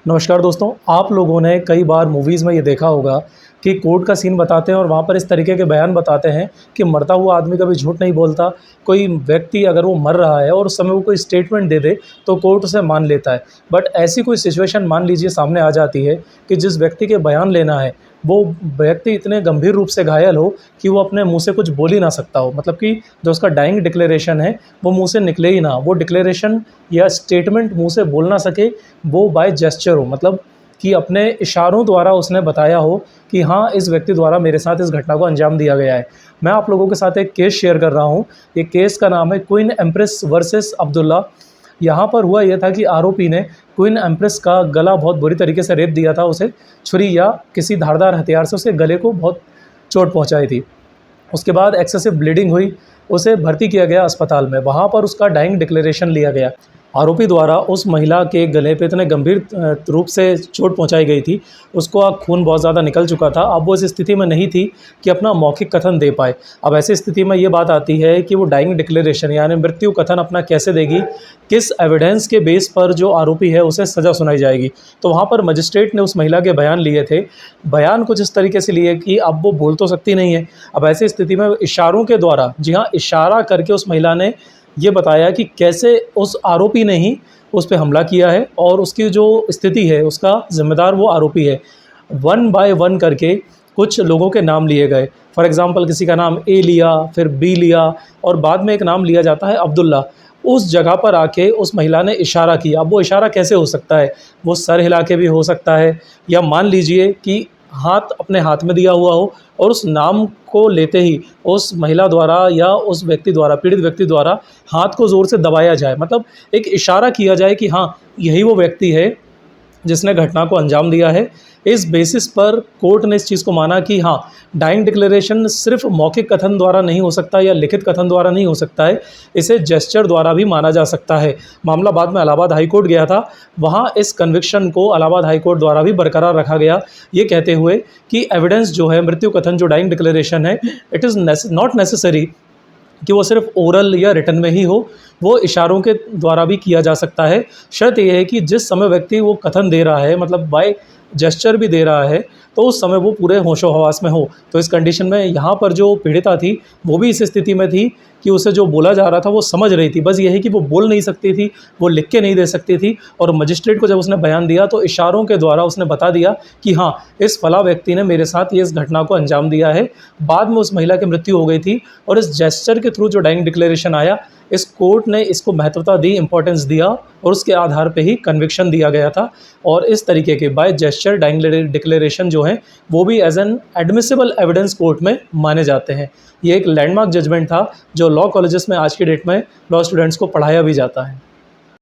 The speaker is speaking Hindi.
नमस्कार दोस्तों, आप लोगों ने कई बार मूवीज़ में ये देखा होगा कि कोर्ट का सीन बताते हैं और वहाँ पर इस तरीके के बयान बताते हैं कि मरता हुआ आदमी कभी झूठ नहीं बोलता। कोई व्यक्ति अगर वो मर रहा है और उस समय वो कोई स्टेटमेंट दे दे तो कोर्ट उसे मान लेता है। बट ऐसी कोई सिचुएशन मान लीजिए सामने आ जाती है कि जिस व्यक्ति के बयान लेना है वो व्यक्ति इतने गंभीर रूप से घायल हो कि वो अपने मुँह से कुछ बोल ही ना सकता हो। मतलब कि जो उसका डाइंग डिक्लेरेशन है वो मुँह से निकले ही ना, वो डिक्लेरेशन या स्टेटमेंट मुँह से बोल ना सके, वो बाय जेस्चर हो। मतलब कि अपने इशारों द्वारा उसने बताया हो कि हाँ, इस व्यक्ति द्वारा मेरे साथ इस घटना को अंजाम दिया गया है। मैं आप लोगों के साथ एक केस शेयर कर रहा हूँ। ये केस का नाम है क्वीन एम्प्रेस वर्सेस अब्दुल्ला। यहाँ पर हुआ यह था कि आरोपी ने क्वीन एम्प्रेस का गला बहुत बुरी तरीके से रेत दिया था। उसे छुरी या किसी धारदार हथियार से उसके गले को बहुत चोट पहुँचाई थी। उसके बाद एक्सेसिव ब्लीडिंग हुई, उसे भर्ती किया गया अस्पताल में। वहाँ पर उसका डाइंग डिक्लेरेशन लिया गया। आरोपी द्वारा उस महिला के गले पे इतने गंभीर रूप से चोट पहुंचाई गई थी, उसको अब खून बहुत ज़्यादा निकल चुका था। अब वो इस स्थिति में नहीं थी कि अपना मौखिक कथन दे पाए। अब ऐसी स्थिति में ये बात आती है कि वो डाइंग डिक्लेरेशन यानी मृत्यु कथन अपना कैसे देगी, किस एविडेंस के बेस पर जो आरोपी है उसे सज़ा सुनाई जाएगी। तो वहाँ पर मजिस्ट्रेट ने उस महिला के बयान लिए थे। बयान कुछ इस तरीके से लिए कि अब वो बोल तो सकती नहीं है। अब ऐसी स्थिति में इशारों के द्वारा, जी हाँ, इशारा करके उस महिला ने ये बताया कि कैसे उस आरोपी ने ही उस पे हमला किया है और उसकी जो स्थिति है उसका ज़िम्मेदार वो आरोपी है। वन बाय वन करके कुछ लोगों के नाम लिए गए। फॉर एग्ज़ाम्पल किसी का नाम ए लिया, फिर बी लिया और बाद में एक नाम लिया जाता है अब्दुल्ला। उस जगह पर आके उस महिला ने इशारा किया। अब वो इशारा कैसे हो सकता है? वो सर हिला के भी हो सकता है, या मान लीजिए कि हाथ अपने हाथ में दिया हुआ हो और उस नाम को लेते ही उस महिला द्वारा या उस व्यक्ति द्वारा, पीड़ित व्यक्ति द्वारा हाथ को ज़ोर से दबाया जाए। मतलब एक इशारा किया जाए कि हाँ, यही वो व्यक्ति है जिसने घटना को अंजाम दिया है। इस बेसिस पर कोर्ट ने इस चीज़ को माना कि हाँ, डाइंग डिक्लेरेशन सिर्फ मौखिक कथन द्वारा नहीं हो सकता या लिखित कथन द्वारा नहीं हो सकता है, इसे जेस्चर द्वारा भी माना जा सकता है। मामला बाद में इलाहाबाद हाई कोर्ट गया था। वहाँ इस कन्विक्शन को इलाहाबाद हाई कोर्ट द्वारा भी बरकरार रखा गया, ये कहते हुए कि एविडेंस जो है, मृत्यु कथन जो डाइंग डिक्लेरेशन है, इट इज़ नॉट नेसेसरी कि वो सिर्फ ओरल या रिटन में ही हो, वो इशारों के द्वारा भी किया जा सकता है। शर्त यह है कि जिस समय व्यक्ति वो कथन दे रहा है, मतलब बाय जेस्चर भी दे रहा है, तो उस समय वो पूरे होशो हवास में हो। तो इस कंडीशन में यहाँ पर जो पीड़िता थी वो भी इस स्थिति में थी कि उसे जो बोला जा रहा था वो समझ रही थी। बस यही कि वो बोल नहीं सकती थी, वो लिख के नहीं दे सकती थी। और मजिस्ट्रेट को जब उसने बयान दिया तो इशारों के द्वारा उसने बता दिया कि हाँ, इस फला व्यक्ति ने मेरे साथ ये इस घटना को अंजाम दिया है। बाद में उस महिला की मृत्यु हो गई थी और इस जेस्चर के थ्रू जो डाइंग डिक्लेरेशन आया, इस कोर्ट ने इसको महत्वता दी, इम्पोर्टेंस दिया और उसके आधार पे ही कन्विक्शन दिया गया था। और इस तरीके के बाय जेस्चर डाइंग डिक्लेरेशन जो हैं वो भी as an admissible evidence court में माने जाते हैं। ये एक लैंडमार्क जजमेंट था जो लॉ कॉलेजेस में आज की डेट में लॉ स्टूडेंट्स को पढ़ाया भी जाता है।